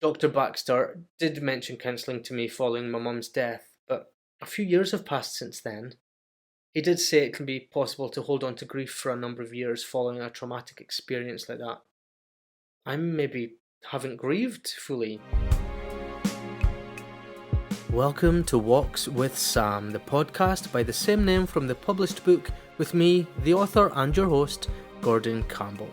Dr. Baxter did mention counselling to me following my mum's death, but a few years have passed since then. He did say it can be possible to hold on to grief for a number of years following a traumatic experience like that. I maybe haven't grieved fully. Welcome to Walks with Sam, the podcast by the same name from the published book with me, the author and your host, Gordy Campbell.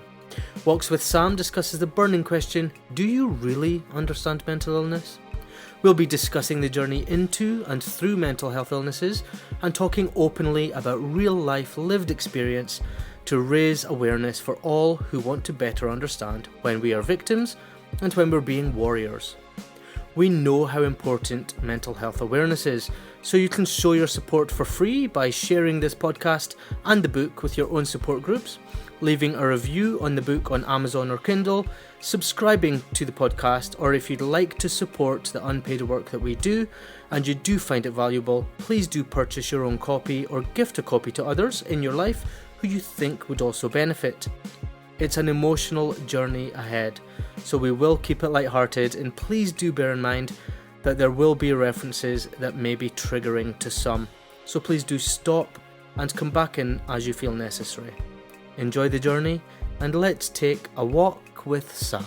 Walks with Sam discusses the burning question, do you really understand mental illness? We'll be discussing the journey into and through mental health illnesses and talking openly about real-life lived experience to raise awareness for all who want to better understand when we are victims and when we're being warriors. We know how important mental health awareness is, so you can show your support for free by sharing this podcast and the book with your own support groups, leaving a review on the book on Amazon or Kindle, subscribing to the podcast, or if you'd like to support the unpaid work that we do and you do find it valuable, please do purchase your own copy or gift a copy to others in your life who you think would also benefit. It's an emotional journey ahead, so we will keep it lighthearted, and please do bear in mind that there will be references that may be triggering to some, so please do stop and come back in as you feel necessary. Enjoy the journey, and let's take a walk with Sam.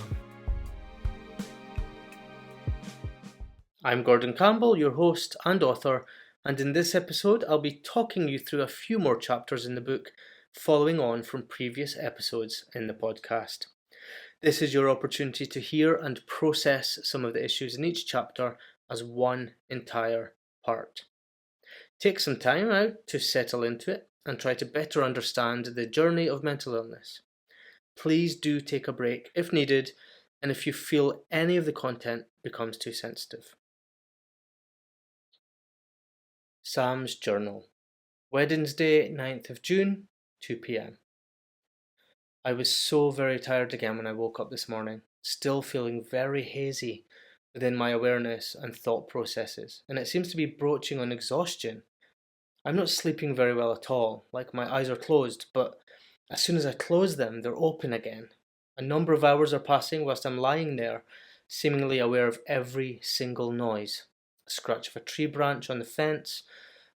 I'm Gordy Campbell, your host and author, and in this episode I'll be talking you through a few more chapters in the book, following on from previous episodes in the podcast. This is your opportunity to hear and process some of the issues in each chapter as one entire part. Take some time out to settle into it and try to better understand the journey of mental illness. Please do take a break if needed, and if you feel any of the content becomes too sensitive. Sam's Journal. Wednesday, 9th of June, 2 p.m. I was so very tired again when I woke up this morning, still feeling very hazy within my awareness and thought processes, and it seems to be broaching on exhaustion. I'm not sleeping very well at all, like my eyes are closed, but as soon as I close them, they're open again. A number of hours are passing whilst I'm lying there, seemingly aware of every single noise. A scratch of a tree branch on the fence,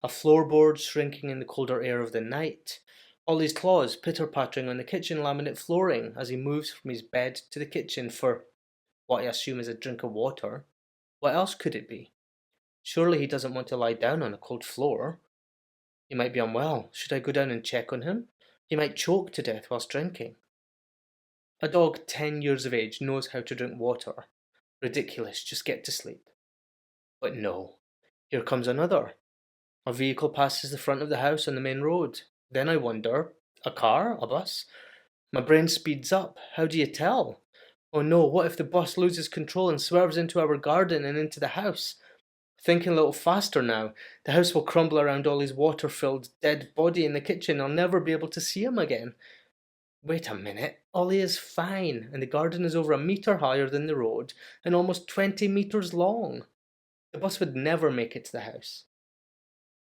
a floorboard shrinking in the colder air of the night, Ollie's claws pitter-pattering on the kitchen laminate flooring as he moves from his bed to the kitchen for what I assume is a drink of water. What else could it be? Surely he doesn't want to lie down on a cold floor. He might be unwell. Should I go down and check on him? He might choke to death whilst drinking. A dog 10 years of age knows how to drink water. Ridiculous, just get to sleep. But no, here comes another. A vehicle passes the front of the house on the main road. Then I wonder, a car? A bus? My brain speeds up. How do you tell? Oh no, what if the bus loses control and swerves into our garden and into the house? Thinking a little faster now. The house will crumble around Ollie's water-filled dead body in the kitchen. I'll never be able to see him again. Wait a minute. Ollie is fine, and the garden is over 1 metre higher than the road and almost 20 metres long. The bus would never make it to the house.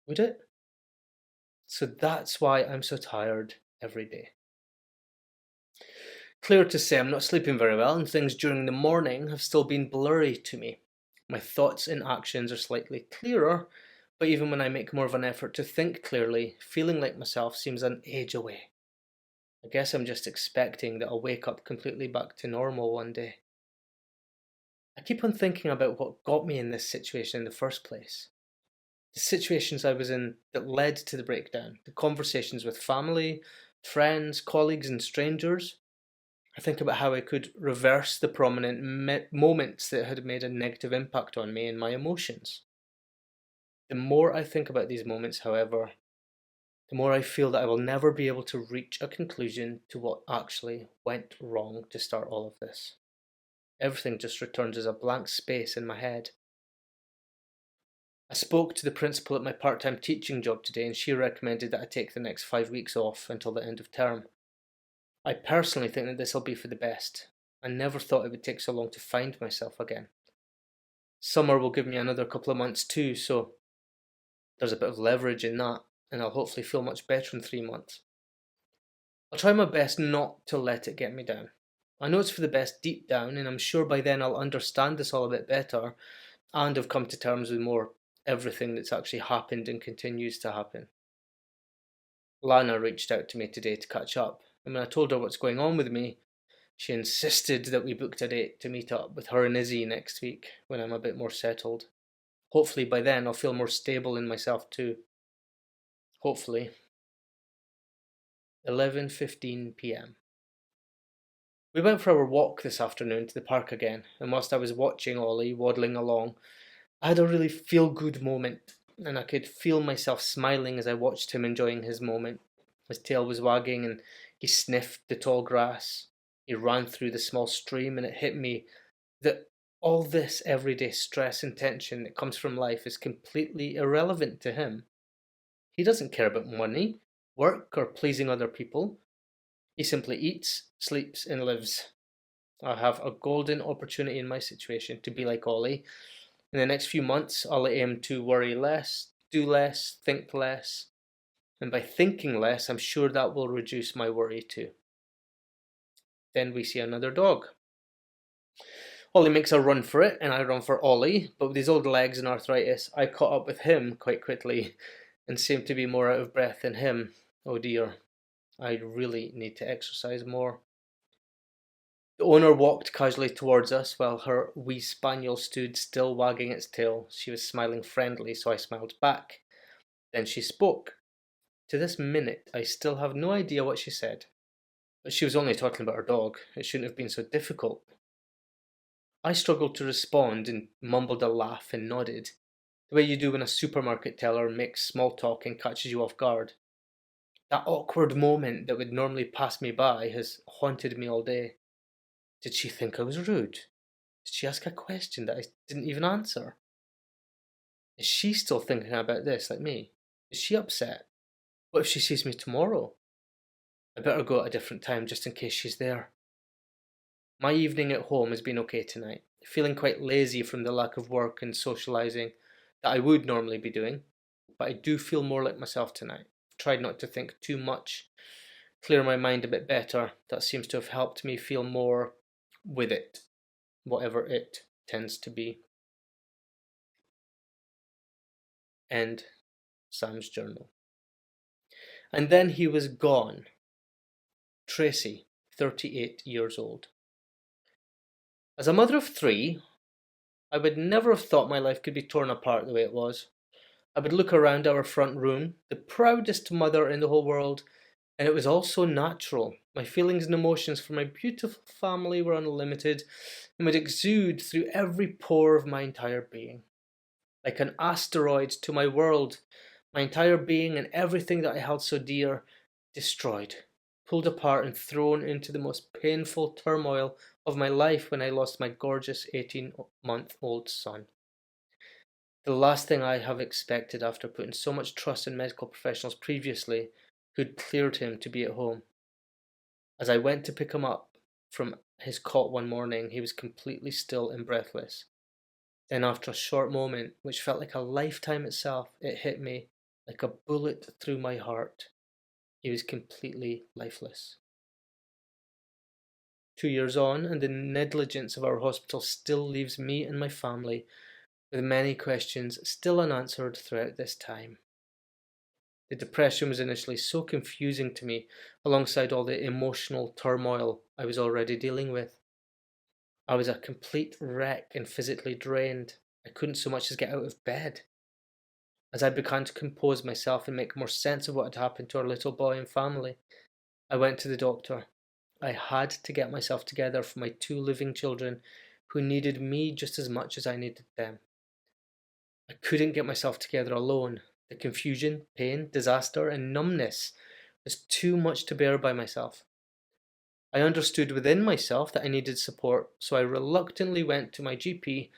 Would it? So that's why I'm so tired every day. Clear to say I'm not sleeping very well, and things during the morning have still been blurry to me. My thoughts and actions are slightly clearer, but even when I make more of an effort to think clearly, feeling like myself seems an age away. I guess I'm just expecting that I'll wake up completely back to normal one day. I keep on thinking about what got me in this situation in the first place. The situations I was in that led to the breakdown, the conversations with family, friends, colleagues and strangers. I think about how I could reverse the prominent moments that had made a negative impact on me and my emotions. The more I think about these moments, however, the more I feel that I will never be able to reach a conclusion to what actually went wrong to start all of this. Everything just returns as a blank space in my head. I spoke to the principal at my part-time teaching job today, and she recommended that I take the next 5 weeks off until the end of term. I personally think that this will be for the best. I never thought it would take so long to find myself again. Summer will give me another couple of months too, so there's a bit of leverage in that, and I'll hopefully feel much better in 3 months. I'll try my best not to let it get me down. I know it's for the best deep down, and I'm sure by then I'll understand this all a bit better and have come to terms with more everything that's actually happened and continues to happen. Lana reached out to me today to catch up, and when I told her what's going on with me, she insisted that we booked a date to meet up with her and Izzy next week when I'm a bit more settled. Hopefully by then I'll feel more stable in myself too. Hopefully. 11:15 p.m. We went for our walk this afternoon to the park again, and whilst I was watching Ollie waddling along, I had a really feel-good moment, and I could feel myself smiling as I watched him enjoying his moment. His tail was wagging and he sniffed the tall grass. He ran through the small stream, and it hit me that all this everyday stress and tension that comes from life is completely irrelevant to him. He doesn't care about money, work, or pleasing other people. He simply eats, sleeps, and lives. I have a golden opportunity in my situation to be like Ollie. In the next few months, I'll aim to worry less, do less, think less. And by thinking less, I'm sure that will reduce my worry too. Then we see another dog. Ollie makes a run for it, and I run for Ollie, but with his old legs and arthritis, I caught up with him quite quickly and seemed to be more out of breath than him. Oh dear, I really need to exercise more. The owner walked casually towards us while her wee spaniel stood still wagging its tail. She was smiling friendly, so I smiled back. Then she spoke. To this minute, I still have no idea what she said. But she was only talking about her dog. It shouldn't have been so difficult. I struggled to respond and mumbled a laugh and nodded, the way you do when a supermarket teller makes small talk and catches you off guard. That awkward moment that would normally pass me by has haunted me all day. Did she think I was rude? Did she ask a question that I didn't even answer? Is she still thinking about this like me? Is she upset? What if she sees me tomorrow? I better go at a different time just in case she's there. My evening at home has been okay tonight, feeling quite lazy from the lack of work and socialising that I would normally be doing, but I do feel more like myself tonight. I've tried not to think too much, clear my mind a bit better. That seems to have helped me feel more with it, whatever it tends to be. End Sam's journal. And then he was gone. Tracey, 38 years old. As a mother of three, I would never have thought my life could be torn apart the way it was. I would look around our front room, the proudest mother in the whole world, and it was all so natural. My feelings and emotions for my beautiful family were unlimited and would exude through every pore of my entire being. Like an asteroid to my world, my entire being and everything that I held so dear, destroyed, pulled apart and thrown into the most painful turmoil of my life when I lost my gorgeous 18-month-old son. The last thing I have expected after putting so much trust in medical professionals previously who'd cleared him to be at home. As I went to pick him up from his cot one morning, he was completely still and breathless. Then after a short moment, which felt like a lifetime itself, it hit me like a bullet through my heart. He was completely lifeless. 2 years on, and the negligence of our hospital still leaves me and my family with many questions still unanswered throughout this time. The depression was initially so confusing to me, alongside all the emotional turmoil I was already dealing with. I was a complete wreck and physically drained. I couldn't so much as get out of bed. As I began to compose myself and make more sense of what had happened to our little boy and family, I went to the doctor. I had to get myself together for my two living children who needed me just as much as I needed them. I couldn't get myself together alone. The confusion, pain, disaster, and numbness was too much to bear by myself. I understood within myself that I needed support, so I reluctantly went to my GP,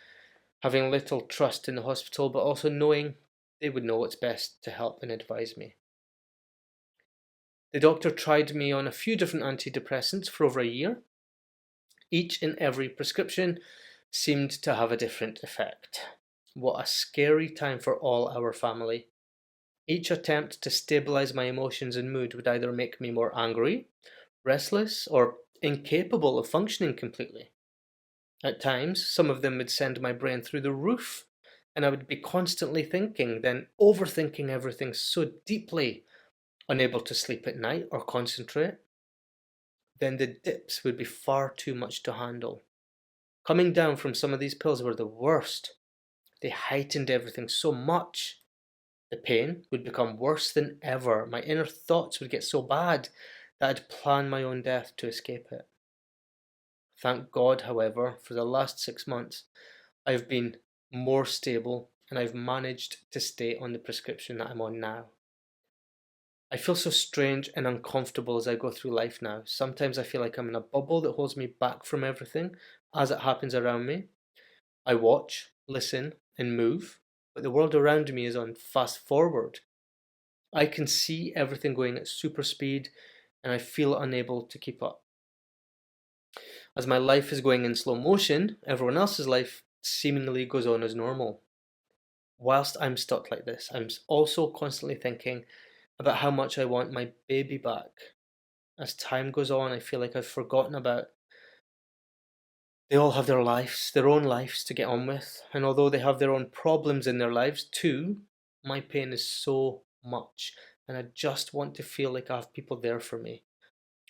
having little trust in the hospital, but also knowing they would know what's best to help and advise me. The doctor tried me on a few different antidepressants for over a year. Each and every prescription seemed to have a different effect. What a scary time for all our family. Each attempt to stabilize my emotions and mood would either make me more angry, restless, or incapable of functioning completely. At times, some of them would send my brain through the roof, and I would be constantly thinking, then overthinking everything so deeply, unable to sleep at night or concentrate. Then the dips would be far too much to handle. Coming down from some of these pills were the worst. They heightened everything so much. The pain would become worse than ever. My inner thoughts would get so bad that I'd plan my own death to escape it. Thank God, however, for the last 6 months, I've been more stable and I've managed to stay on the prescription that I'm on now. I feel so strange and uncomfortable as I go through life now. Sometimes I feel like I'm in a bubble that holds me back from everything as it happens around me. I watch, listen, and move, but the world around me is on fast forward. I can see everything going at super speed and I feel unable to keep up. As my life is going in slow motion, everyone else's life seemingly goes on as normal. Whilst I'm stuck like this, I'm also constantly thinking about how much I want my baby back. As time goes on, I feel like I've forgotten about. They all have their lives, their own lives to get on with, and although they have their own problems in their lives too, my pain is so much, and I just want to feel like I have people there for me.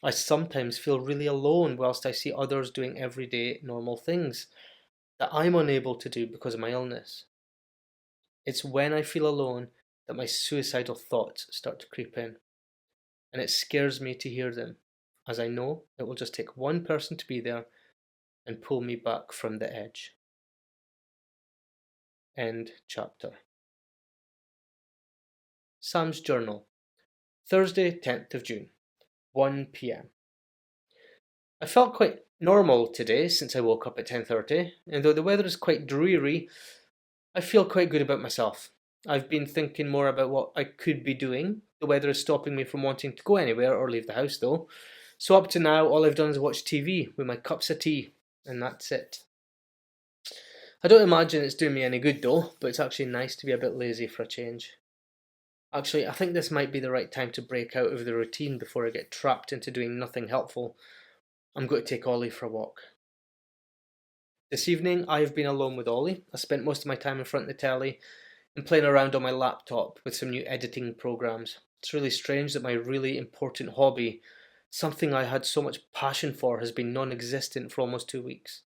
I sometimes feel really alone whilst I see others doing everyday normal things that I'm unable to do because of my illness. It's when I feel alone that my suicidal thoughts start to creep in, and it scares me to hear them, as I know it will just take one person to be there and pull me back from the edge. End chapter. Sam's journal, Thursday, 10th of June, 1 p.m. I felt quite normal today since I woke up at 10:30, and though the weather is quite dreary, I feel quite good about myself. I've been thinking more about what I could be doing. The weather is stopping me from wanting to go anywhere or leave the house though. So up to now, all I've done is watch TV with my cups of tea, and that's it. I don't imagine it's doing me any good though, but it's actually nice to be a bit lazy for a change. Actually, I think this might be the right time to break out of the routine before I get trapped into doing nothing helpful. I'm going to take Ollie for a walk. This evening, I've been alone with Ollie. I spent most of my time in front of the telly and playing around on my laptop with some new editing programs. It's really strange that my really important hobby, something I had so much passion for, has been non-existent for almost 2 weeks.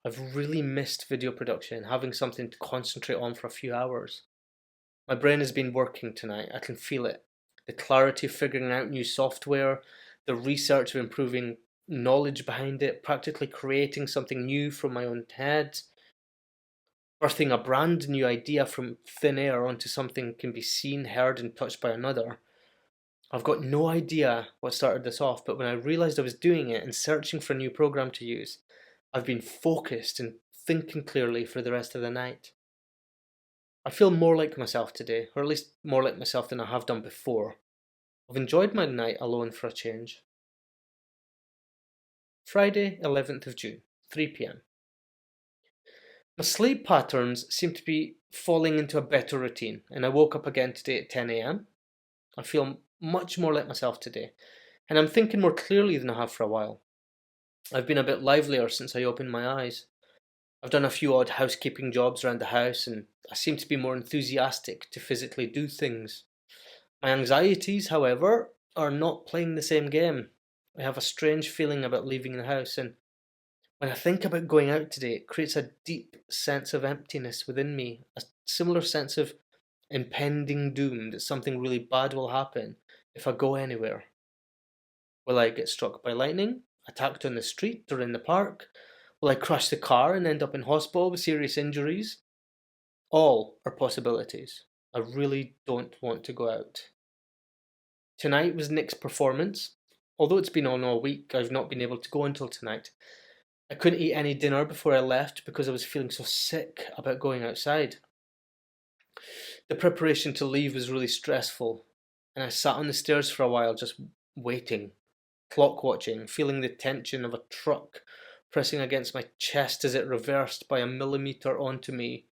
I've really missed video production, having something to concentrate on for a few hours. My brain has been working tonight, I can feel it. The clarity of figuring out new software, the research of improving knowledge behind it, practically creating something new from my own head, birthing a brand new idea from thin air onto something can be seen, heard, and touched by another. I've got no idea what started this off, but when I realised I was doing it and searching for a new program to use, I've been focused and thinking clearly for the rest of the night. I feel more like myself today, or at least more like myself than I have done before. I've enjoyed my night alone for a change. Friday, 11th of June, 3 p.m. My sleep patterns seem to be falling into a better routine, and I woke up again today at 10 a.m. I feel much more like myself today, and I'm thinking more clearly than I have for a while. I've been a bit livelier since I opened my eyes. I've done a few odd housekeeping jobs around the house, and I seem to be more enthusiastic to physically do things. My anxieties, however, are not playing the same game. I have a strange feeling about leaving the house, and when I think about going out today, it creates a deep sense of emptiness within me, a similar sense of impending doom that something really bad will happen if I go anywhere. Will I get struck by lightning, attacked on the street or in the park? Will I crash the car and end up in hospital with serious injuries? All are possibilities. I really don't want to go out. Tonight was Nick's performance. Although it's been on all week, I've not been able to go until tonight. I couldn't eat any dinner before I left because I was feeling so sick about going outside. The preparation to leave was really stressful, and I sat on the stairs for a while just waiting, clock watching, feeling the tension of a truck pressing against my chest as it reversed by a millimetre onto me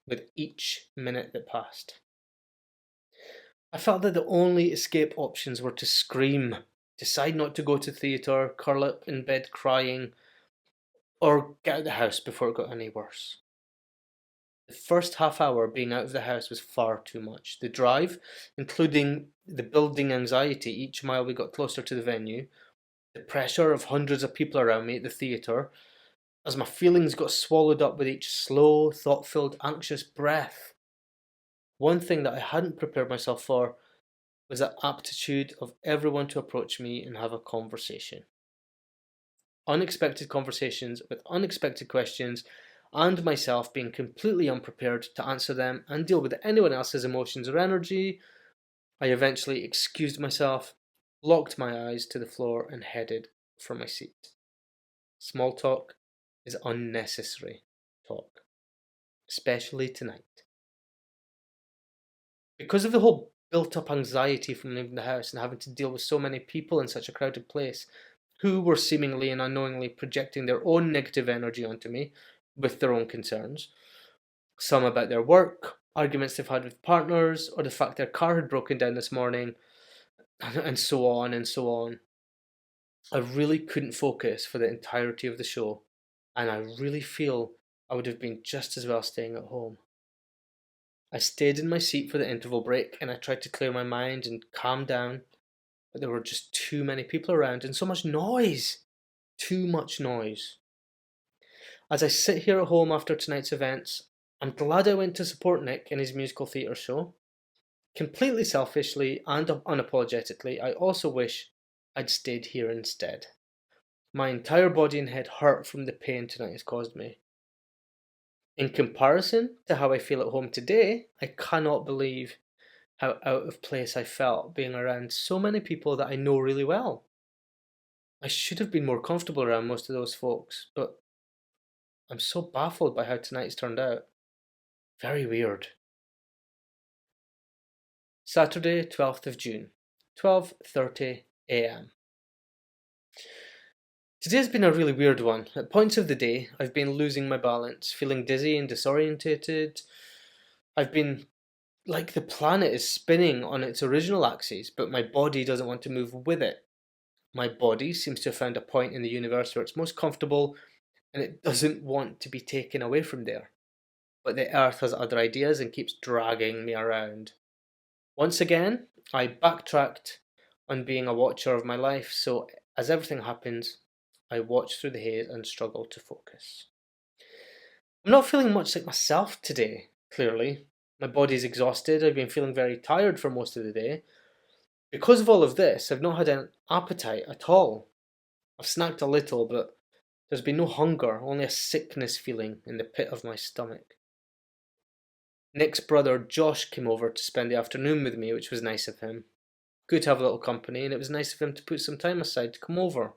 with each minute that passed. I felt that the only escape options were to scream, decide not to go to theatre, curl up in bed crying, or get out of the house before it got any worse. The first half hour being out of the house was far too much. The drive, including the building anxiety each mile we got closer to the venue, the pressure of hundreds of people around me at the theatre, as my feelings got swallowed up with each slow, thought-filled, anxious breath. One thing that I hadn't prepared myself for was the aptitude of everyone to approach me and have a conversation. Unexpected conversations with unexpected questions, and myself being completely unprepared to answer them and deal with anyone else's emotions or energy. I eventually excused myself, locked my eyes to the floor, and headed for my seat. Small talk is unnecessary talk, especially tonight. Because of the whole built-up anxiety from leaving the house and having to deal with so many people in such a crowded place, who were seemingly and unknowingly projecting their own negative energy onto me with their own concerns, some about their work, arguments they've had with partners, or the fact their car had broken down this morning, and so on and so on. I really couldn't focus for the entirety of the show, and I really feel I would have been just as well staying at home. I stayed in my seat for the interval break, and I tried to clear my mind and calm down, but there were just too many people around and so much noise. Too much noise. As I sit here at home after tonight's events, I'm glad I went to support Nick in his musical theatre show. Completely selfishly and unapologetically, I also wish I'd stayed here instead. My entire body and head hurt from the pain tonight has caused me. In comparison to how I feel at home today, I cannot believe how out of place I felt being around so many people that I know really well. I should have been more comfortable around most of those folks, but I'm so baffled by how tonight's turned out. Very weird. Saturday, 12th of June, 12:30 a.m. Today's been a really weird one. At points of the day, I've been losing my balance, feeling dizzy and disorientated. I've been like the planet is spinning on its original axis, but my body doesn't want to move with it. My body seems to have found a point in the universe where it's most comfortable, and it doesn't want to be taken away from there. But the earth has other ideas and keeps dragging me around. Once again, I backtracked on being a watcher of my life, so as everything happens, I watch through the haze and struggle to focus. I'm not feeling much like myself today, clearly. My body's exhausted, I've been feeling very tired for most of the day. Because of all of this, I've not had an appetite at all. I've snacked a little, but there's been no hunger, only a sickness feeling in the pit of my stomach. Nick's brother Josh came over to spend the afternoon with me, which was nice of him. Good to have a little company, and it was nice of him to put some time aside to come over.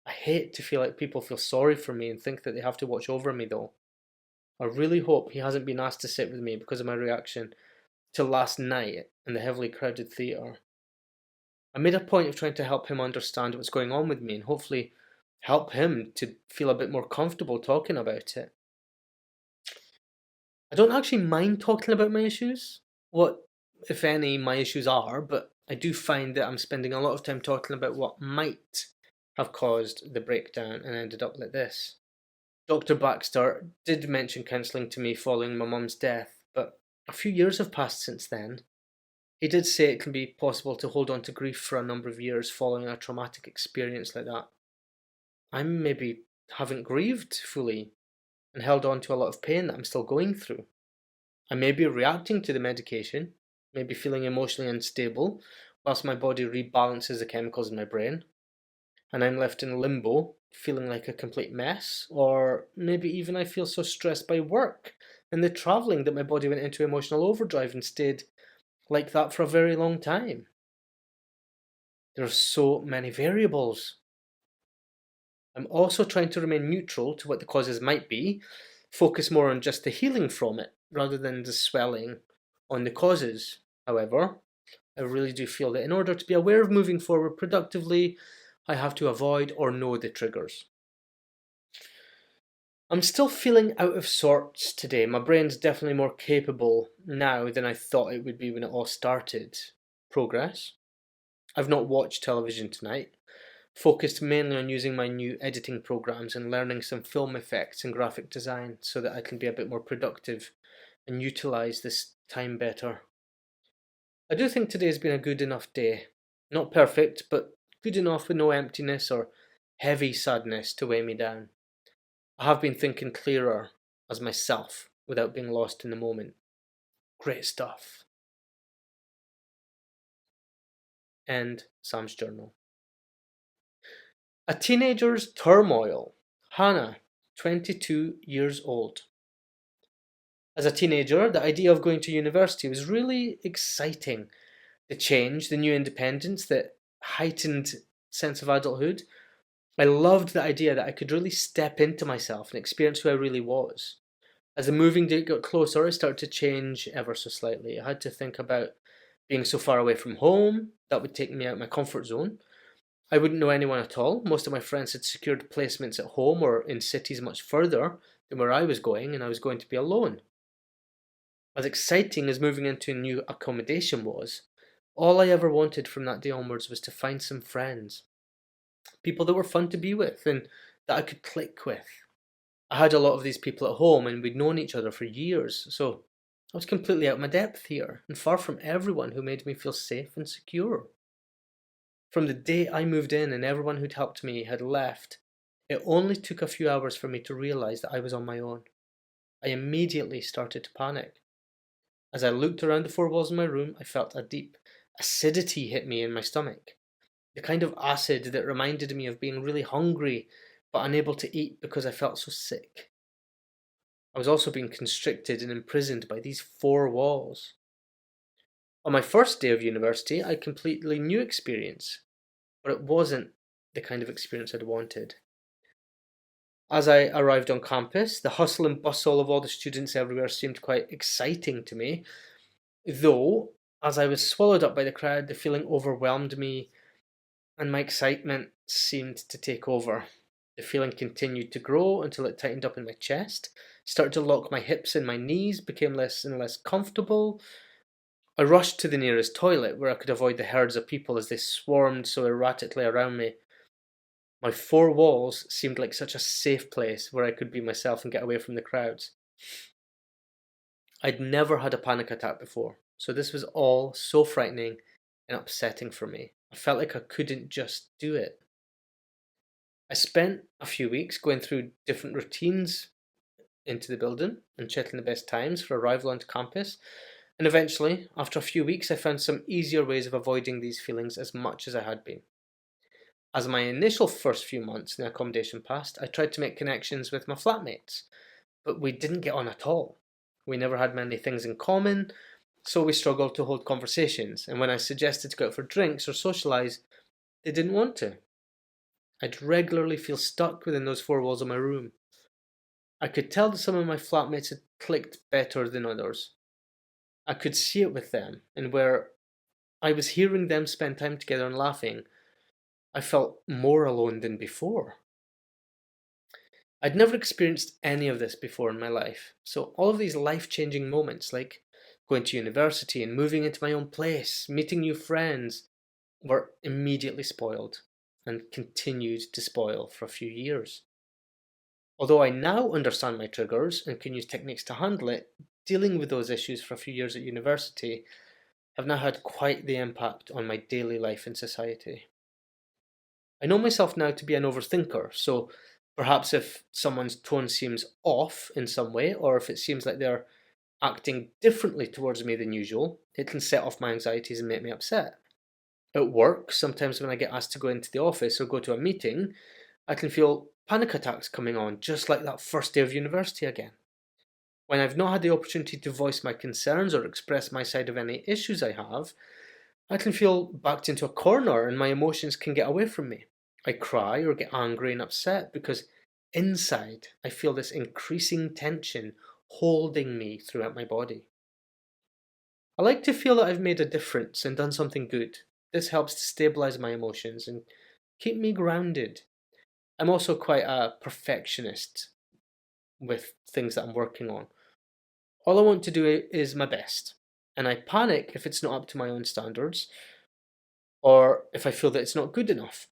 I hate to feel like people feel sorry for me and think that they have to watch over me though. I really hope he hasn't been asked to sit with me because of my reaction to last night in the heavily crowded theatre. I made a point of trying to help him understand what's going on with me and hopefully help him to feel a bit more comfortable talking about it. I don't actually mind talking about my issues, what, if any, my issues are, but I do find that I'm spending a lot of time talking about what might have caused the breakdown and ended up like this. Dr. Baxter did mention counselling to me following my mum's death, but a few years have passed since then. He did say it can be possible to hold on to grief for a number of years following a traumatic experience like that. I maybe haven't grieved fully and held on to a lot of pain that I'm still going through. I may be reacting to the medication, maybe feeling emotionally unstable, whilst my body rebalances the chemicals in my brain, and I'm left in limbo, feeling like a complete mess, or maybe even I feel so stressed by work and the travelling that my body went into emotional overdrive and stayed like that for a very long time. There are so many variables. I'm also trying to remain neutral to what the causes might be, focus more on just the healing from it, rather than the swelling on the causes. However, I really do feel that in order to be aware of moving forward productively, I have to avoid or know the triggers. I'm still feeling out of sorts today. My brain's definitely more capable now than I thought it would be when it all started. Progress. I've not watched television tonight, focused mainly on using my new editing programs and learning some film effects and graphic design so that I can be a bit more productive and utilize this time better. I do think today's been a good enough day. Not perfect, but good enough with no emptiness or heavy sadness to weigh me down. I have been thinking clearer as myself without being lost in the moment. Great stuff. End Sam's journal. A teenager's turmoil. Hannah, 22 years old. As a teenager, the idea of going to university was really exciting. The change, the new independence, the heightened sense of adulthood. I loved the idea that I could really step into myself and experience who I really was. As the moving date got closer, I started to change ever so slightly. I had to think about being so far away from home. That would take me out of my comfort zone. I wouldn't know anyone at all. Most of my friends had secured placements at home or in cities much further than where I was going, and I was going to be alone. As exciting as moving into a new accommodation was, all I ever wanted from that day onwards was to find some friends. People that were fun to be with and that I could click with. I had a lot of these people at home and we'd known each other for years, so I was completely out of my depth here and far from everyone who made me feel safe and secure. From the day I moved in and everyone who'd helped me had left, it only took a few hours for me to realize that I was on my own. I immediately started to panic. As I looked around the four walls of my room, I felt a deep acidity hit me in my stomach. The kind of acid that reminded me of being really hungry but unable to eat because I felt so sick. I was also being constricted and imprisoned by these four walls. On my first day of university, I had a completely new experience, but it wasn't the kind of experience I'd wanted. As I arrived on campus, the hustle and bustle of all the students everywhere seemed quite exciting to me, though, as I was swallowed up by the crowd, the feeling overwhelmed me and my excitement seemed to take over. The feeling continued to grow until it tightened up in my chest, started to lock my hips and my knees, became less and less comfortable. I rushed to the nearest toilet where I could avoid the herds of people as they swarmed so erratically around me. My four walls seemed like such a safe place where I could be myself and get away from the crowds. I'd never had a panic attack before, so this was all so frightening and upsetting for me. I felt like I couldn't just do it. I spent a few weeks going through different routines into the building and checking the best times for arrival onto campus, and eventually, after a few weeks, I found some easier ways of avoiding these feelings as much as I had been. As my initial first few months in the accommodation passed, I tried to make connections with my flatmates, but we didn't get on at all. We never had many things in common, so we struggled to hold conversations, and when I suggested to go out for drinks or socialise, they didn't want to. I'd regularly feel stuck within those four walls of my room. I could tell that some of my flatmates had clicked better than others. I could see it with them, and where I was hearing them spend time together and laughing, I felt more alone than before. I'd never experienced any of this before in my life, so all of these life-changing moments, like going to university and moving into my own place, meeting new friends, were immediately spoiled and continued to spoil for a few years. Although I now understand my triggers and can use techniques to handle it, dealing with those issues for a few years at university have now had quite the impact on my daily life in society. I know myself now to be an overthinker, so perhaps if someone's tone seems off in some way, or if it seems like they're acting differently towards me than usual, it can set off my anxieties and make me upset. At work, sometimes when I get asked to go into the office or go to a meeting, I can feel panic attacks coming on, just like that first day of university again. When I've not had the opportunity to voice my concerns or express my side of any issues I can feel backed into a corner and my emotions can get away from me. I cry or get angry and upset because inside I feel this increasing tension holding me throughout my body. I like to feel that I've made a difference and done something good. This helps to stabilize my emotions and keep me grounded. I'm also quite a perfectionist with things that I'm working on. All I want to do is my best, and I panic if it's not up to my own standards. or if I feel that it's not good enough.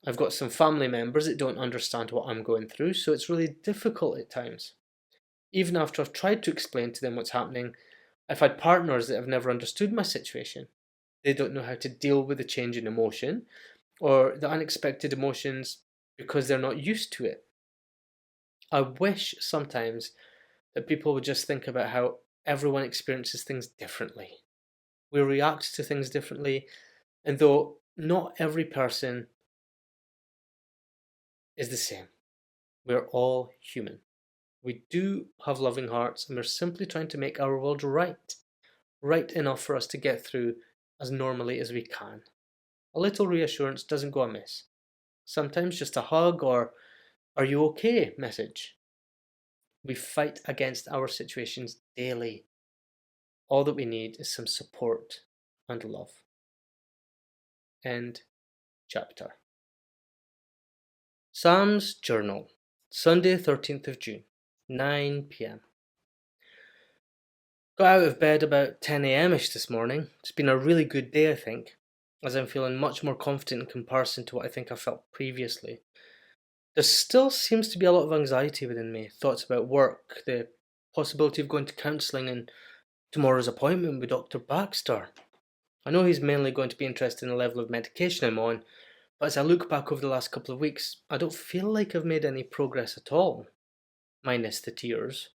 I've got some family members that don't understand what I'm going through, so it's really difficult at times. Even after I've tried to explain to them what's happening, I've had partners that have never understood my situation. They don't know how to deal with the change in emotion or the unexpected emotions because they're not used to it. I wish sometimes that people would just think about how everyone experiences things differently. We react to things differently, and though not every person is the same, we're all human. We do have loving hearts, and we're simply trying to make our world right enough for us to get through as normally as we can. A little reassurance doesn't go amiss. Sometimes just a hug or "Are you okay?" message. We fight against our situations daily. All that we need is some support and love. End chapter. Sam's Journal, Sunday 13th of June, 9 p.m. Got out of bed about 10 a.m.ish this morning. It's been a really good day, I think, as I'm feeling much more confident in comparison to what I think I felt previously. There still seems to be a lot of anxiety within me, thoughts about work, the possibility of going to counselling, and tomorrow's appointment with Dr. Baxter. I know he's mainly going to be interested in the level of medication I'm on, but as I look back over the last couple of weeks, I don't feel like I've made any progress at all, minus the tears.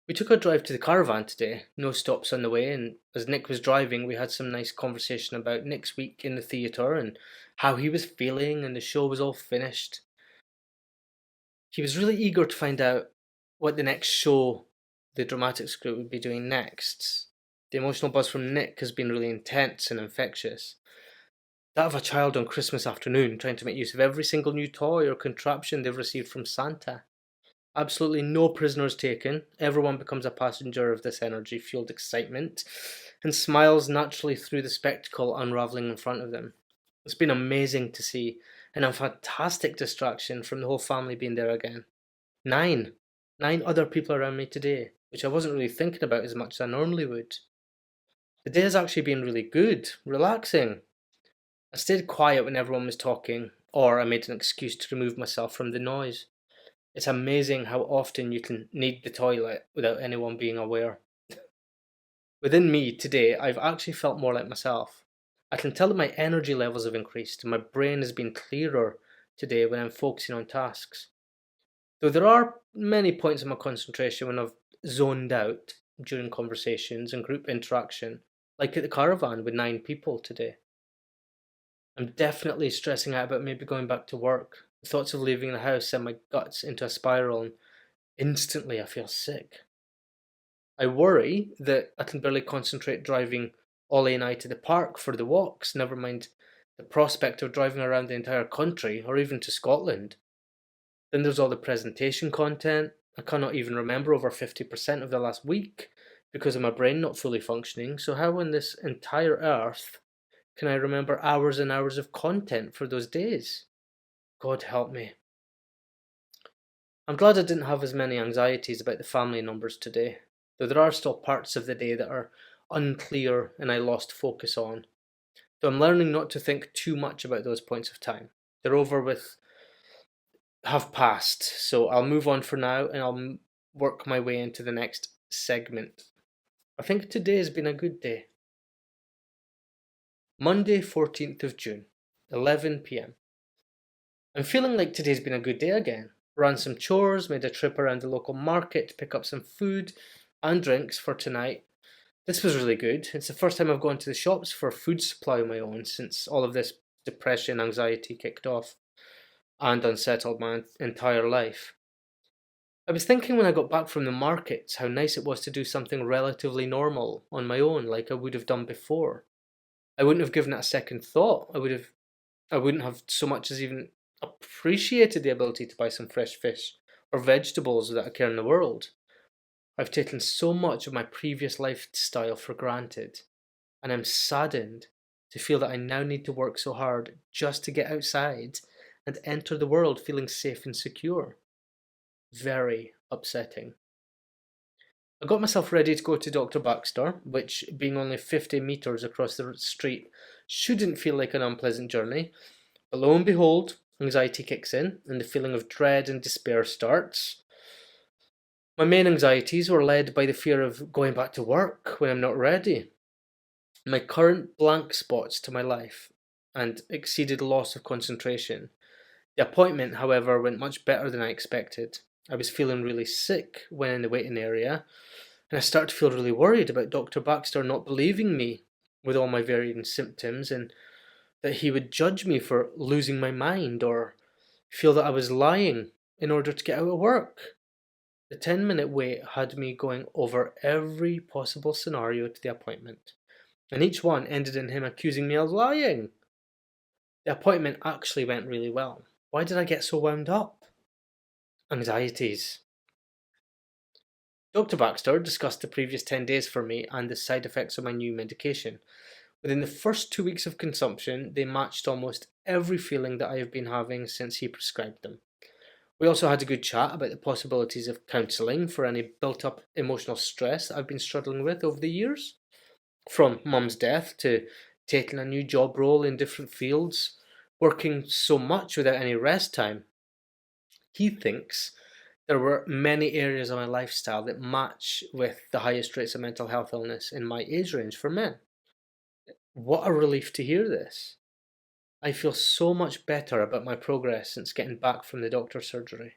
We took a drive to the caravan today, no stops on the way, and as Nick was driving, we had some nice conversation about Nick's week in the theatre and how he was feeling, and the show was all finished. He was really eager to find out what the next show the dramatics group would be doing next. The emotional buzz from Nick has been really intense and infectious. That of a child on Christmas afternoon trying to make use of every single new toy or contraption they've received from Santa. Absolutely no prisoners taken. Everyone becomes a passenger of this energy-fueled excitement and smiles naturally through the spectacle unravelling in front of them. It's been amazing to see, and a fantastic distraction from the whole family being there again. Nine. 9 other people around me today, which I wasn't really thinking about as much as I normally would. The day has actually been really good, relaxing. I stayed quiet when everyone was talking, or I made an excuse to remove myself from the noise. It's amazing how often you can need the toilet without anyone being aware. Within me today, I've actually felt more like myself. I can tell that my energy levels have increased and my brain has been clearer today when I'm focusing on tasks. Though there are many points of my concentration when I've zoned out during conversations and group interaction, like at the caravan with 9 people today. I'm definitely stressing out about maybe going back to work. The thoughts of leaving the house send my guts into a spiral and instantly I feel sick. I worry that I can barely concentrate driving Ollie and I to the park for the walks, never mind the prospect of driving around the entire country or even to Scotland. Then there's all the presentation content. I cannot even remember over 50% of the last week because of my brain not fully functioning, so how on this entire earth can I remember hours and hours of content for those days? God help me. I'm glad I didn't have as many anxieties about the family numbers today, though there are still parts of the day that are unclear and I lost focus on. Though I'm learning not to think too much about those points of time. They're over with, have passed, so I'll move on for now and I'll work my way into the next segment. I think today has been a good day. Monday, 14th of June, 11 p.m. I'm feeling like today's been a good day again. Ran some chores, made a trip around the local market to pick up some food and drinks for tonight. This was really good. It's the first time I've gone to the shops for food supply on my own since all of this depression, anxiety kicked off and unsettled my entire life. I was thinking when I got back from the markets how nice it was to do something relatively normal on my own like I would have done before. I wouldn't have given it a second thought. I wouldn't have so much as even appreciated the ability to buy some fresh fish or vegetables that occur in the world. I've taken so much of my previous lifestyle for granted, and I'm saddened to feel that I now need to work so hard just to get outside and enter the world feeling safe and secure. Very upsetting. I got myself ready to go to Dr. Baxter, which, being only 50 metres across the street, shouldn't feel like an unpleasant journey. But lo and behold, anxiety kicks in, and the feeling of dread and despair starts. My main anxieties were led by the fear of going back to work when I'm not ready. My current blank spots to my life and exceeded loss of concentration. The appointment, however, went much better than I expected. I was feeling really sick when in the waiting area, and I started to feel really worried about Dr. Baxter not believing me with all my varying symptoms, and that he would judge me for losing my mind or feel that I was lying in order to get out of work. The 10-minute wait had me going over every possible scenario to the appointment, and each one ended in him accusing me of lying. The appointment actually went really well. Why did I get so wound up? Anxieties. Dr. Baxter discussed the previous 10 days for me and the side effects of my new medication. Within the first 2 weeks of consumption, they matched almost every feeling that I have been having since he prescribed them. We also had a good chat about the possibilities of counselling for any built up emotional stress that I've been struggling with over the years. From mum's death to taking a new job role in different fields, working so much without any rest time. He thinks there were many areas of my lifestyle that match with the highest rates of mental health illness in my age range for men. What a relief to hear this. I feel so much better about my progress since getting back from the doctor's surgery.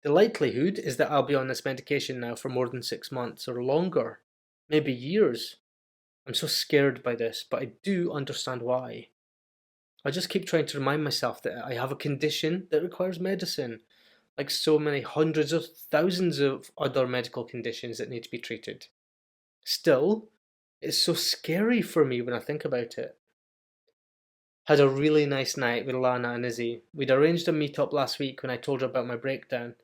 The likelihood is that I'll be on this medication now for more than 6 months or longer, maybe years. I'm so scared by this, but I do understand why. I just keep trying to remind myself that I have a condition that requires medicine, like so many hundreds of thousands of other medical conditions that need to be treated. Still, it's so scary for me when I think about it. Had a really nice night with Lana and Izzy. We'd arranged a meet-up last week when I told her about my breakdown.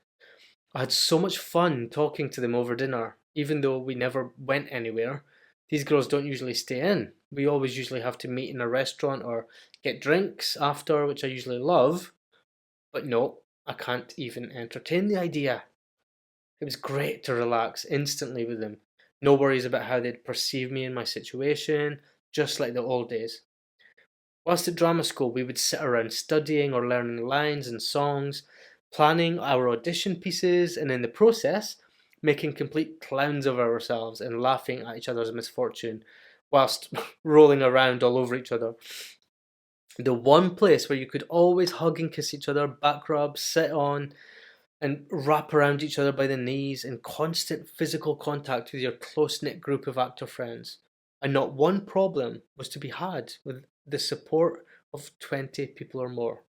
I had so much fun talking to them over dinner, even though we never went anywhere. These girls don't usually stay in. We always usually have to meet in a restaurant or get drinks after, which I usually love. But no, I can't even entertain the idea. It was great to relax instantly with them. No worries about how they'd perceive me in my situation, just like the old days. Whilst at drama school, we would sit around studying or learning lines and songs, planning our audition pieces, and in the process, making complete clowns of ourselves and laughing at each other's misfortune, whilst rolling around all over each other. The one place where you could always hug and kiss each other, back rub, sit on, and wrap around each other by the knees in constant physical contact with your close-knit group of actor friends. And not one problem was to be had with the support of 20 people or more.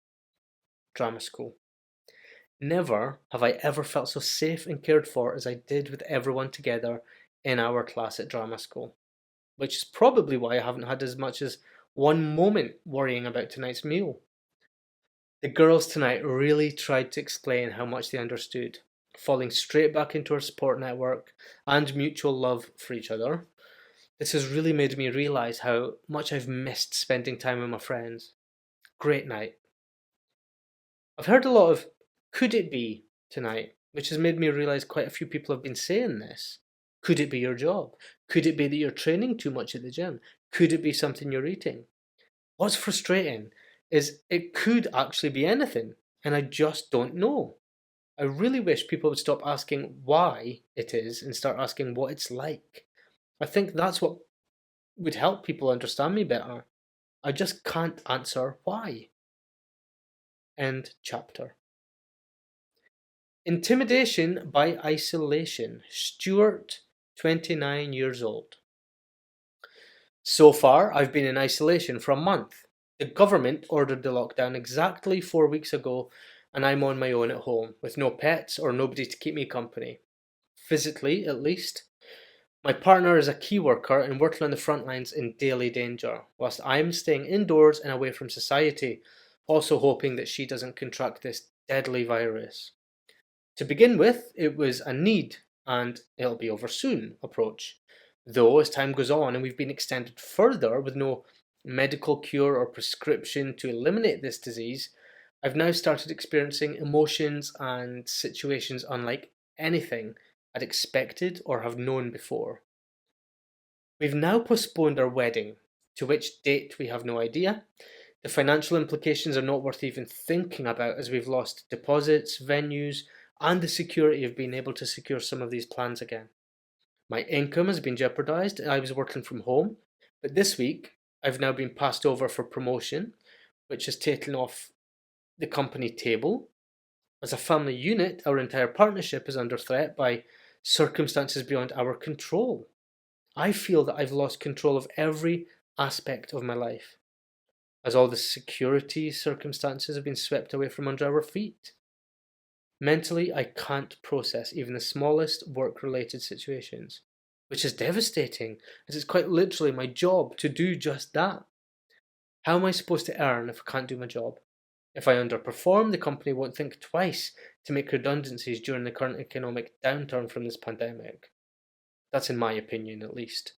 Drama school. Never have I ever felt so safe and cared for as I did with everyone together in our class at drama school. Which is probably why I haven't had as much as one moment worrying about tonight's meal. The girls tonight really tried to explain how much they understood, falling straight back into our support network and mutual love for each other. This has really made me realise how much I've missed spending time with my friends. Great night. I've heard a lot of could it be tonight, which has made me realise quite a few people have been saying this. Could it be your job? Could it be that you're training too much at the gym? Could it be something you're eating? What's frustrating is it could actually be anything, and I just don't know. I really wish people would stop asking why it is and start asking what it's like. I think that's what would help people understand me better. I just can't answer why. End chapter. Intimidation by isolation. Stuart, 29 years old. So far, I've been in isolation for a month. The government ordered the lockdown exactly 4 weeks ago, and I'm on my own at home, with no pets or nobody to keep me company. Physically, at least. My partner is a key worker and working on the front lines in daily danger, whilst I'm staying indoors and away from society, also hoping that she doesn't contract this deadly virus. To begin with, it was a need and it'll be over soon approach. Though, as time goes on and we've been extended further with no medical cure or prescription to eliminate this disease, I've now started experiencing emotions and situations unlike anything I'd expected or have known before. We've now postponed our wedding, to which date we have no idea. The financial implications are not worth even thinking about as we've lost deposits, venues, and the security of being able to secure some of these plans again. My income has been jeopardised. I was working from home, but this week I've now been passed over for promotion, which has taken off the company table. As a family unit, our entire partnership is under threat by circumstances beyond our control. I feel that I've lost control of every aspect of my life, as all the security circumstances have been swept away from under our feet. Mentally, I can't process even the smallest work-related situations, which is devastating, as it's quite literally my job to do just that. How am I supposed to earn if I can't do my job? If I underperform, the company won't think twice to make redundancies during the current economic downturn from this pandemic. That's in my opinion, at least.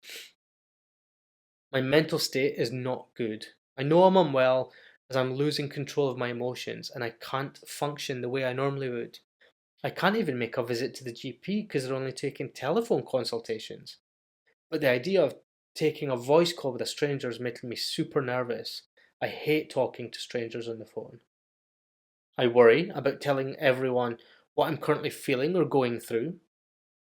My mental state is not good. I know I'm unwell as I'm losing control of my emotions and I can't function the way I normally would. I can't even make a visit to the GP because they're only taking telephone consultations. But the idea of taking a voice call with a stranger is making me super nervous. I hate talking to strangers on the phone. I worry about telling everyone what I'm currently feeling or going through.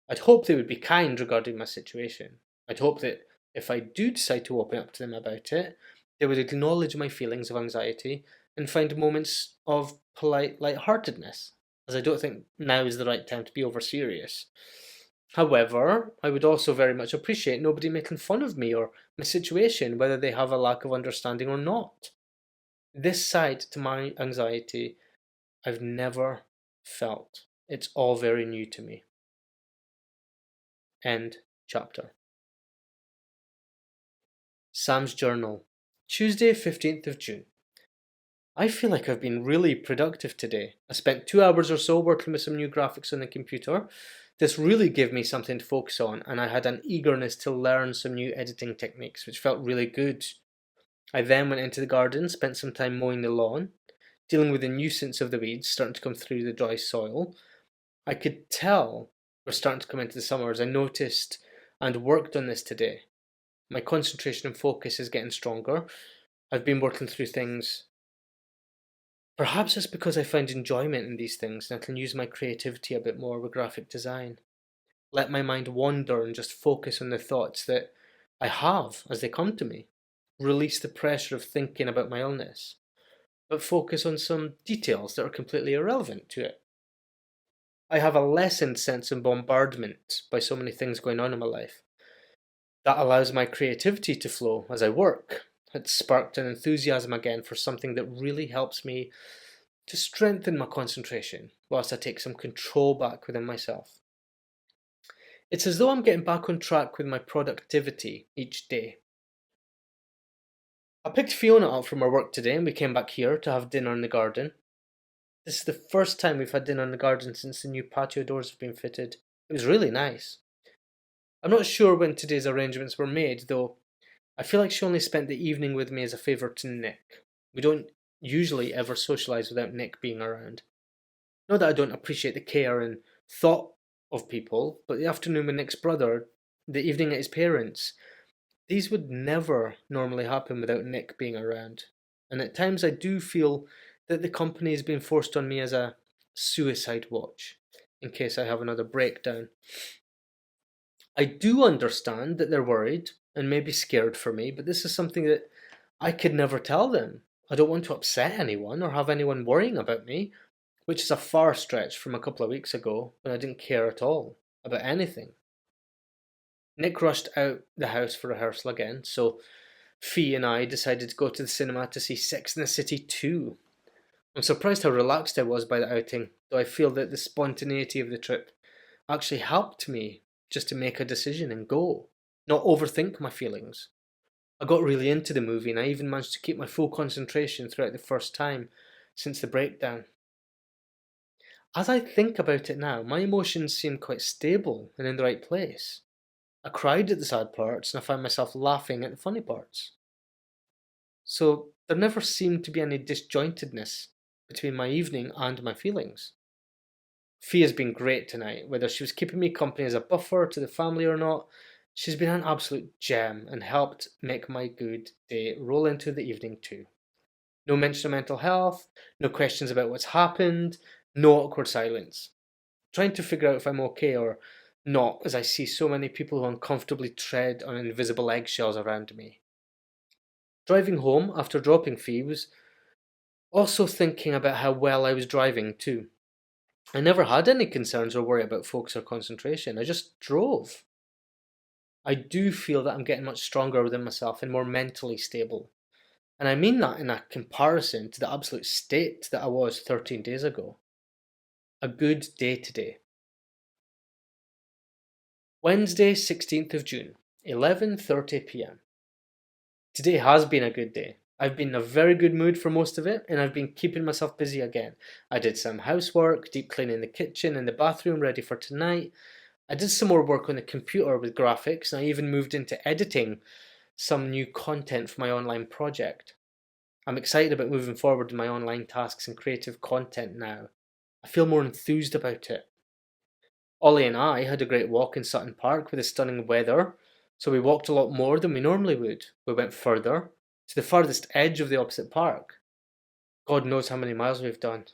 I'd hope they would be kind regarding my situation. I'd hope that if I do decide to open up to them about it, they would acknowledge my feelings of anxiety and find moments of polite lightheartedness, as I don't think now is the right time to be over serious. However, I would also very much appreciate nobody making fun of me or my situation, whether they have a lack of understanding or not. This side to my anxiety I've never felt. It's all very new to me. End chapter. Sam's journal. Tuesday, 15th of June. I feel like I've been really productive today. I spent 2 hours or so working with some new graphics on the computer. This really gave me something to focus on, and I had an eagerness to learn some new editing techniques, which felt really good. I then went into the garden, spent some time mowing the lawn, dealing with the nuisance of the weeds starting to come through the dry soil. I could tell we're starting to come into the summer as I noticed and worked on this today. My concentration and focus is getting stronger. I've been working through things. Perhaps it's because I find enjoyment in these things and I can use my creativity a bit more with graphic design. Let my mind wander and just focus on the thoughts that I have as they come to me. Release the pressure of thinking about my illness, but focus on some details that are completely irrelevant to it. I have a lessened sense of bombardment by so many things going on in my life. That allows my creativity to flow as I work. It's sparked an enthusiasm again for something that really helps me to strengthen my concentration whilst I take some control back within myself. It's as though I'm getting back on track with my productivity each day. I picked Fiona up from her work today and we came back here to have dinner in the garden. This is the first time we've had dinner in the garden since the new patio doors have been fitted. It was really nice. I'm not sure when today's arrangements were made, though I feel like she only spent the evening with me as a favour to Nick. We don't usually ever socialise without Nick being around. Not that I don't appreciate the care and thought of people, but the afternoon with Nick's brother, the evening at his parents', these would never normally happen without Nick being around. And at times I do feel that the company has been forced on me as a suicide watch, in case I have another breakdown. I do understand that they're worried and maybe scared for me, but this is something that I could never tell them. I don't want to upset anyone or have anyone worrying about me, which is a far stretch from a couple of weeks ago when I didn't care at all about anything. Nick rushed out the house for rehearsal again, so Fee and I decided to go to the cinema to see Sex and the City 2. I'm surprised how relaxed I was by the outing, though I feel that the spontaneity of the trip actually helped me just to make a decision and go, not overthink my feelings. I got really into the movie and I even managed to keep my full concentration throughout the first time since the breakdown. As I think about it now, my emotions seem quite stable and in the right place. I cried at the sad parts and I found myself laughing at the funny parts. So there never seemed to be any disjointedness between my evening and my feelings. Fee has been great tonight. Whether she was keeping me company as a buffer to the family or not, she's been an absolute gem and helped make my good day roll into the evening too. No mention of mental health, no questions about what's happened, no awkward silence. Trying to figure out if I'm okay or not as I see so many people who uncomfortably tread on invisible eggshells around me. Driving home after dropping Fee was also thinking about how well I was driving too. I never had any concerns or worry about focus or concentration. I just drove. I do feel that I'm getting much stronger within myself and more mentally stable. And I mean that in a comparison to the absolute state that I was 13 days ago. A good day today. Wednesday, 16th of June, 11:30 p.m. Today has been a good day. I've been in a very good mood for most of it, and I've been keeping myself busy again. I did some housework, deep cleaning the kitchen and the bathroom ready for tonight. I did some more work on the computer with graphics, and I even moved into editing some new content for my online project. I'm excited about moving forward in my online tasks and creative content now. I feel more enthused about it. Ollie and I had a great walk in Sutton Park with the stunning weather, so we walked a lot more than we normally would. We went further, to the farthest edge of the opposite park. God knows how many miles we've done.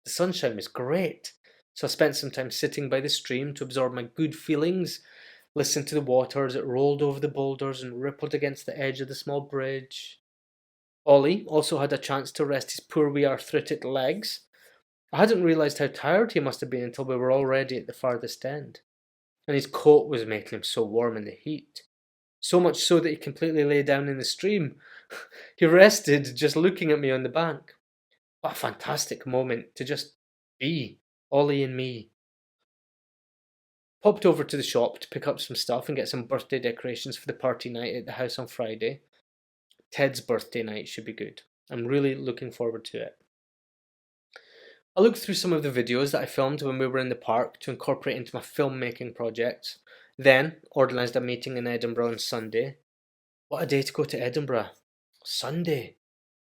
The sunshine was great, so I spent some time sitting by the stream to absorb my good feelings, listen to the water as it rolled over the boulders and rippled against the edge of the small bridge. Ollie also had a chance to rest his poor wee arthritic legs. I hadn't realised how tired he must have been until we were already at the farthest end, and his coat was making him so warm in the heat. So much so that he completely lay down in the stream. He rested just looking at me on the bank. What a fantastic moment to just be, Ollie and me. Popped over to the shop to pick up some stuff and get some birthday decorations for the party night at the house on Friday. Ted's birthday night should be good. I'm really looking forward to it. I looked through some of the videos that I filmed when we were in the park to incorporate into my filmmaking projects. Then organised a meeting in Edinburgh on Sunday. What a day to go to Edinburgh. Sunday.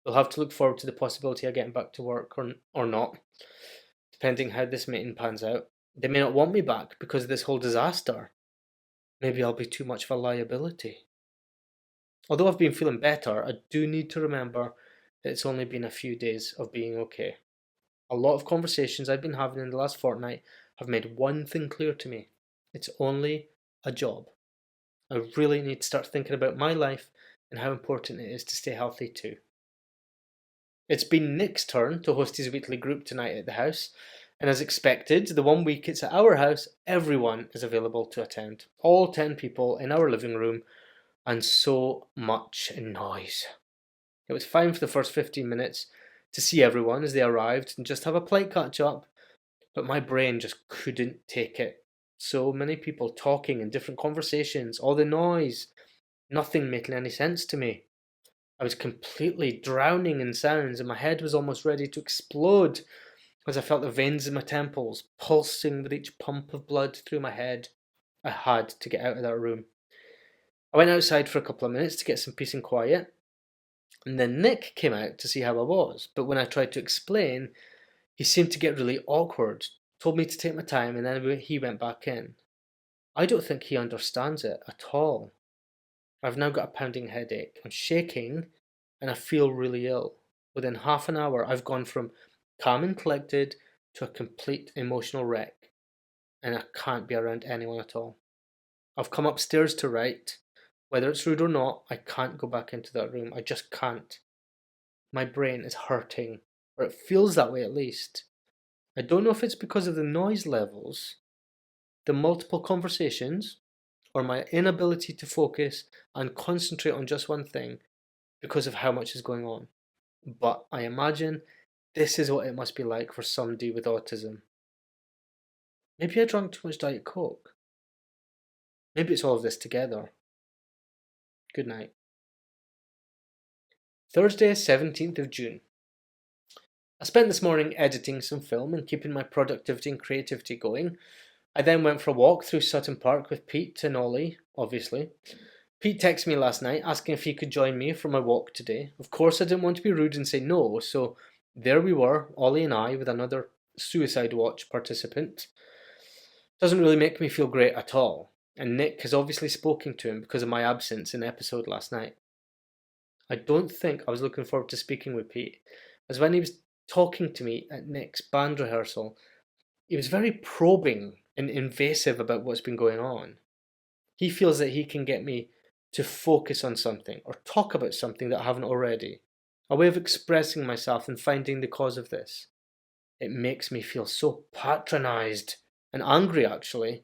We'll have to look forward to the possibility of getting back to work or not, depending how this meeting pans out. They may not want me back because of this whole disaster. Maybe I'll be too much of a liability. Although I've been feeling better, I do need to remember that it's only been a few days of being okay. A lot of conversations I've been having in the last fortnight have made one thing clear to me. It's only a job. I really need to start thinking about my life and how important it is to stay healthy too. It's been Nick's turn to host his weekly group tonight at the house, and as expected, the one week it's at our house, everyone is available to attend. All 10 people in our living room, and so much noise. It was fine for the first 15 minutes to see everyone as they arrived and just have a polite catch up, but my brain just couldn't take it. So many people talking in different conversations, all the noise, nothing making any sense to me. I was completely drowning in sounds and my head was almost ready to explode as I felt the veins in my temples pulsing with each pump of blood through my head. I had to get out of that room. I went outside for a couple of minutes to get some peace and quiet, and then Nick came out to see how I was, but when I tried to explain, he seemed to get really awkward, told me to take my time, and then he went back in. I don't think he understands it at all. I've now got a pounding headache, I'm shaking, and I feel really ill. Within half an hour, I've gone from calm and collected to a complete emotional wreck, and I can't be around anyone at all. I've come upstairs to write. Whether it's rude or not, I can't go back into that room. I just can't. My brain is hurting, or it feels that way at least. I don't know if it's because of the noise levels, the multiple conversations, or my inability to focus and concentrate on just one thing because of how much is going on. But I imagine this is what it must be like for somebody with autism. Maybe I drank too much Diet Coke. Maybe it's all of this together. Good night. Thursday, 17th of June. I spent this morning editing some film and keeping my productivity and creativity going. I then went for a walk through Sutton Park with Pete and Ollie, obviously. Pete texted me last night asking if he could join me for my walk today. Of course I didn't want to be rude and say no, so there we were, Ollie and I, with another suicide watch participant, doesn't really make me feel great at all. And Nick has obviously spoken to him because of my absence in the episode last night. I don't think I was looking forward to speaking with Pete, as when he was talking to me at Nick's band rehearsal, he was very probing and invasive about what's been going on. He feels that he can get me to focus on something or talk about something that I haven't already, a way of expressing myself and finding the cause of this. It makes me feel so patronised and angry, actually.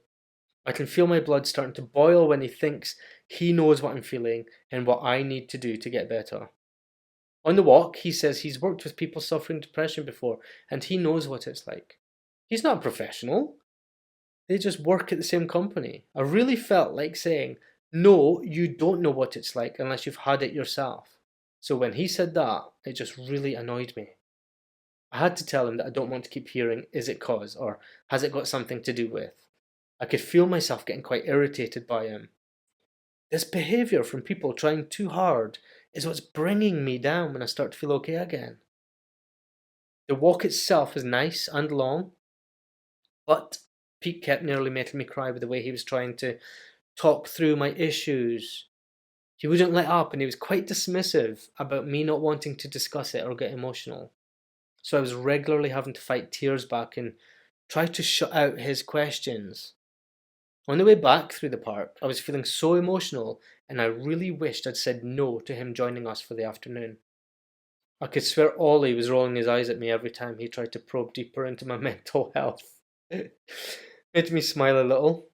I can feel my blood starting to boil when he thinks he knows what I'm feeling and what I need to do to get better. On the walk, he says he's worked with people suffering depression before and he knows what it's like. He's not a professional. They just work at the same company. I really felt like saying, no, you don't know what it's like unless you've had it yourself. So when he said that, it just really annoyed me. I had to tell him that I don't want to keep hearing, is it cause, or has it got something to do with? I could feel myself getting quite irritated by him. This behaviour from people trying too hard is what's bringing me down when I start to feel okay again. The walk itself is nice and long, but Pete kept nearly making me cry with the way he was trying to talk through my issues. He wouldn't let up and he was quite dismissive about me not wanting to discuss it or get emotional. So I was regularly having to fight tears back and try to shut out his questions. On the way back through the park, I was feeling so emotional and I really wished I'd said no to him joining us for the afternoon. I could swear Ollie was rolling his eyes at me every time he tried to probe deeper into my mental health. It made me smile a little.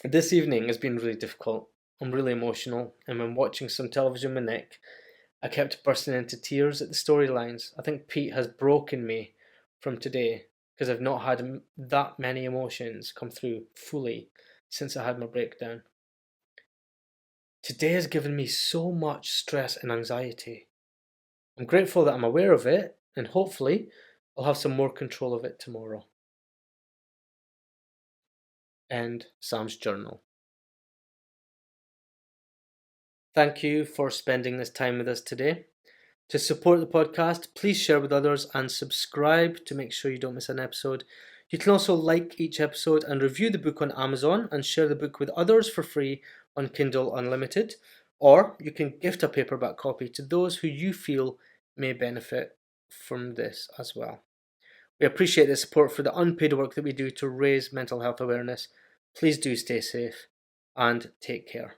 This evening has been really difficult. I'm really emotional, and when watching some television with Nick, I kept bursting into tears at the storylines. I think Pete has broken me from today because I've not had that many emotions come through fully since I had my breakdown. Today has given me so much stress and anxiety. I'm grateful that I'm aware of it, and hopefully I'll have some more control of it tomorrow. End Sam's journal. Thank you for spending this time with us today. To support the podcast, please share with others and subscribe to make sure you don't miss an episode. You can also like each episode and review the book on Amazon and share the book with others for free on Kindle Unlimited, or you can gift a paperback copy to those who you feel may benefit from this as well. We appreciate the support for the unpaid work that we do to raise mental health awareness. Please do stay safe and take care.